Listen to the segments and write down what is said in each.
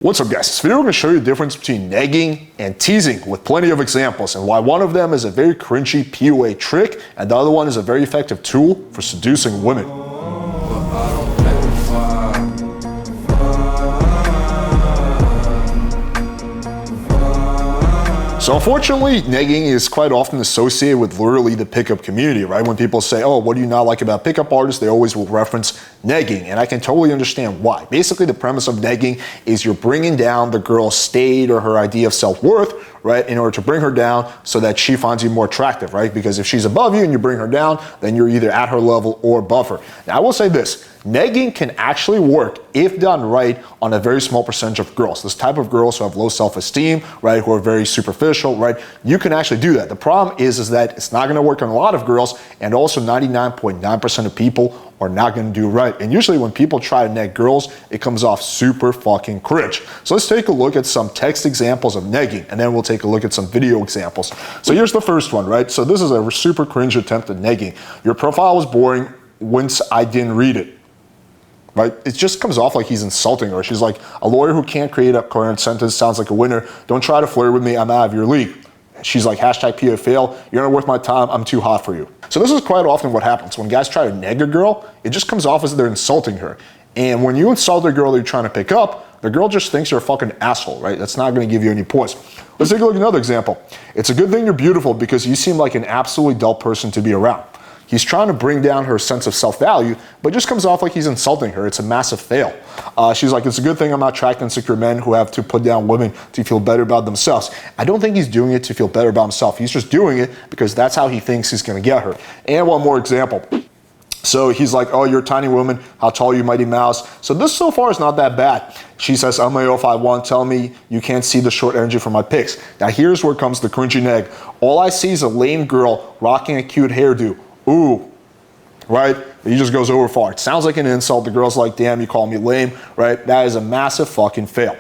What's up guys, this video we're going to show you the difference between negging and teasing with plenty of examples and why one of them is a very cringy PUA trick and the other one is a very effective tool for seducing women. So unfortunately, negging is quite often associated with literally the pickup community, right? When people say, oh, what do you not like about pickup artists? They always will reference negging, and I can totally understand why. Basically, the premise of negging is you're bringing down the girl's state or her idea of self-worth, right, in order to bring her down so that she finds you more attractive, right? Because if she's above you and you bring her down, then you're either at her level or above her. Now, I will say this. Negging can actually work if done right on a very small percentage of girls. This type of girls who have low self-esteem, right, who are very superficial, right, you can actually do that. The problem is that it's not going to work on a lot of girls, and also 99.9% of people are not going to do right. And usually when people try to neg girls, it comes off super fucking cringe. So let's take a look at some text examples of negging, and then we'll take a look at some video examples. So here's the first one, right? So this is a super cringe attempt at negging. Your profile was boring once I didn't read it. Right? It just comes off like he's insulting her. She's like, a lawyer who can't create a coherent sentence sounds like a winner. Don't try to flirt with me. I'm out of your league. She's like, hashtag PA fail. You're not worth my time. I'm too hot for you. So this is quite often what happens. When guys try to neg a girl, it just comes off as they're insulting her. And when you insult a girl that you're trying to pick up, the girl just thinks you're a fucking asshole, right? That's not going to give you any points. Let's take a look at another example. It's a good thing you're beautiful because you seem like an absolutely dull person to be around. He's trying to bring down her sense of self-value, but just comes off like he's insulting her. It's a massive fail. She's like, it's a good thing I'm not attracting insecure men who have to put down women to feel better about themselves. I don't think he's doing it to feel better about himself. He's just doing it because that's how he thinks he's going to get her. And one more example. So he's like, oh, you're a tiny woman. How tall are you, mighty mouse? So this so far is not that bad. She says, LMAO if I want, tell me you can't see the short energy from my pics. Now here's where comes the cringy neg. All I see is a lame girl rocking a cute hairdo. Ooh, right? He just goes over far. It sounds like an insult. The girl's like, damn, you call me lame, right? That is a massive fucking fail.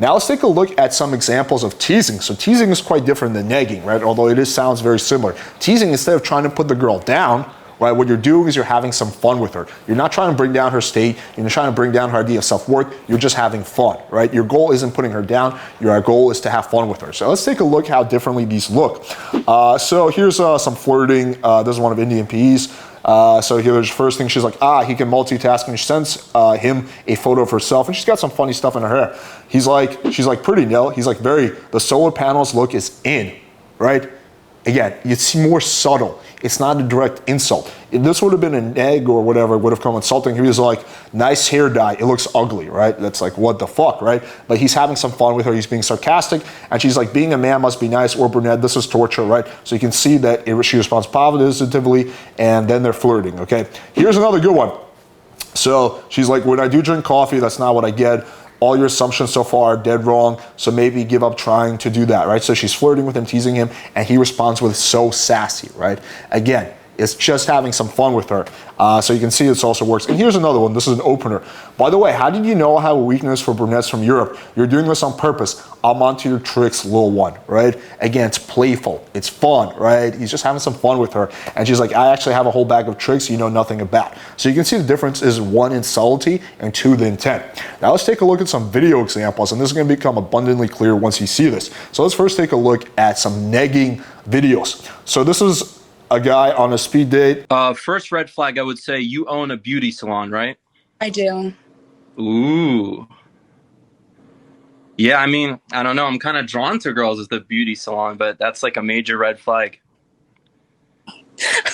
Now let's take a look at some examples of teasing. So teasing is quite different than negging, right? Although it sounds very similar. Teasing, instead of trying to put the girl down, right, what you're doing is you're having some fun with her. You're not trying to bring down her state. You're not trying to bring down her idea of self-worth. You're just having fun, right? Your goal isn't putting her down. Your goal is to have fun with her. So let's take a look how differently these look. So here's some flirting. This is one of Indian PEs. So here's the first thing. She's like, he can multitask, and she sends him a photo of herself, and she's got some funny stuff in her hair. She's like, pretty nil. He's like, the solar panels look is in, right? Again, it's more subtle. It's not a direct insult. If this would have been a neg or whatever, it would have come insulting. He was like, nice hair dye. It looks ugly, right? That's like, what the fuck, right? But he's having some fun with her. He's being sarcastic. And she's like, being a man must be nice or brunette. This is torture, right? So you can see that she responds positively, and then they're flirting, okay? Here's another good one. So she's like, when I do drink coffee, that's not what I get. All your assumptions so far are dead wrong, so maybe give up trying to do that, right? So she's flirting with him, teasing him, and he responds with so sassy, right? Again, it's just having some fun with her. So you can see this also works. And here's another one. This is an opener. By the way, how did you know I have a weakness for brunettes from Europe? You're doing this on purpose. I'm onto your tricks, little one, right? Again, it's playful. It's fun, right? He's just having some fun with her. And she's like, I actually have a whole bag of tricks you know nothing about. So you can see the difference is one in subtlety and two the intent. Now let's take a look at some video examples, and this is going to become abundantly clear once you see this. So let's first take a look at some negging videos. So this is a guy on a speed date. First red flag, I would say you own a beauty salon, right? I do. Ooh. Yeah, I mean, I don't know. I'm kind of drawn to girls with the beauty salon, but that's like a major red flag.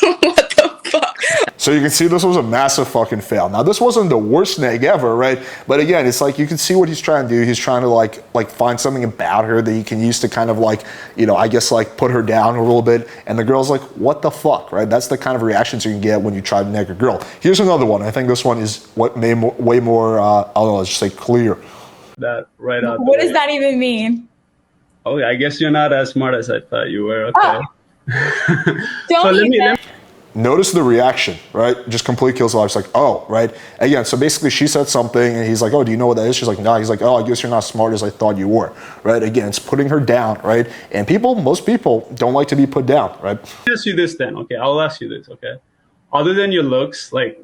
What the fuck? So you can see this was a massive fucking fail. Now this wasn't the worst neg ever, right? But again, it's like you can see what he's trying to do. He's trying to like find something about her that he can use to kind of like, you know, I guess like put her down a little bit. And the girl's like, what the fuck, right? That's the kind of reactions you can get when you try to neg a girl. Here's another one. I think this one is what made way more, I don't know, let's just say clear. That right out. What does that even mean? Oh, I guess you're not as smart as I thought you were. Okay. Don't So let me Notice the reaction, right? Just complete kills the vibe. It's like, oh, right? Again, so basically she said something and he's like, oh, do you know what that is? She's like, no. He's like, oh, I guess you're not smart as I thought you were, right? Again, it's putting her down, right? And most people don't like to be put down, right? I'll ask you this then, okay? I'll ask you this, okay? Other than your looks, like,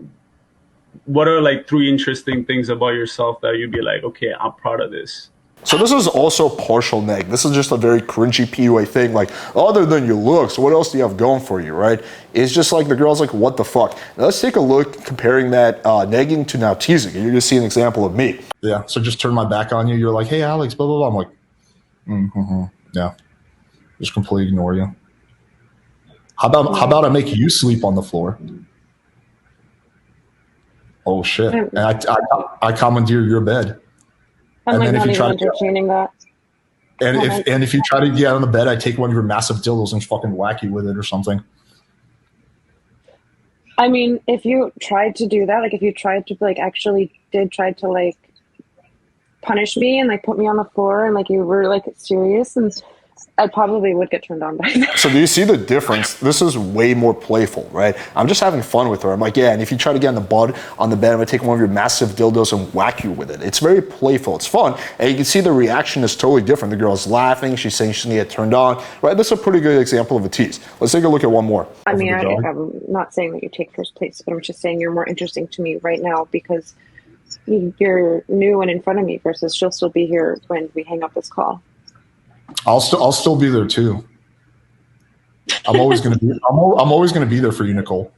what are like 3 interesting things about yourself that you'd be like, okay, I'm proud of this? So this is also partial neg. This is just a very cringy PUA thing. Like, other than your looks, what else do you have going for you, right? It's just like the girl's like, what the fuck? Now let's take a look comparing that negging to now teasing. You're gonna see an example of me. Yeah. So just turn my back on you. You're like, hey, Alex, blah, blah, blah. I'm like, yeah. Just completely ignore you. How about I make you sleep on the floor? Oh shit! And I commandeer your bed. I'm And like then if not you even try to- entertaining that. And if you try to get on the bed, I take one of your massive dildos and fucking whack you with it or something. I mean, if you tried to do that, like if you tried to like actually did try to like punish me and like put me on the floor and like you were like serious, and I probably would get turned on by that. So do you see the difference? This is way more playful, right? I'm just having fun with her. I'm like, yeah, and if you try to get on the bed, I'm gonna take one of your massive dildos and whack you with it. It's very playful, it's fun, and you can see the reaction is totally different. The girl's laughing, she's saying she's gonna get turned on, right? This is a pretty good example of a tease. Let's take a look at one more. I mean, the dog. I'm not saying that you take first place, but I'm just saying you're more interesting to me right now because you're new and in front of me versus she'll still be here when we hang up this call. I'll still be there too. I'm always gonna be. I'm always gonna be there for you, Nicole.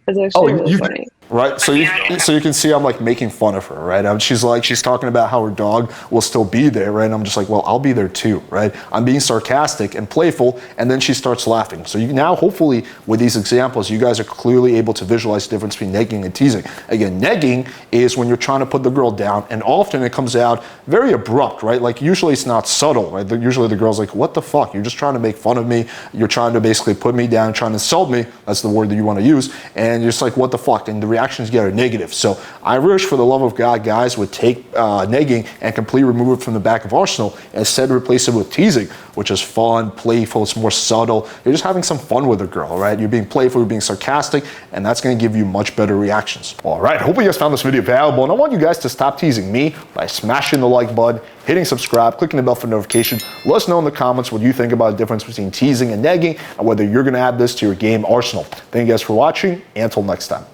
That's actually really you- funny. Right, so you can see I'm like making fun of her, right? She's talking about how her dog will still be there, right? And I'm just like, well, I'll be there too, right? I'm being sarcastic and playful, and then she starts laughing. So you now, hopefully, with these examples, you guys are clearly able to visualize the difference between negging and teasing. Again, negging is when you're trying to put the girl down, and often it comes out very abrupt, right? Like usually it's not subtle, right? Usually the girl's like, what the fuck? You're just trying to make fun of me. You're trying to basically put me down, trying to insult me. That's the word that you want to use. And you're just like, what the fuck? And the reactions get are negative. So I wish, for the love of God, guys would take negging and completely remove it from the back of Arsenal and instead replace it with teasing, which is fun, playful, it's more subtle. You're just having some fun with a girl, right? You're being playful, you're being sarcastic, and that's going to give you much better reactions. All right, hope you guys found this video valuable, and I want you guys to stop teasing me by smashing the like button, hitting subscribe, clicking the bell for notification. Let us know in the comments what you think about the difference between teasing and negging, and whether you're going to add this to your game arsenal. Thank you guys for watching, and until next time.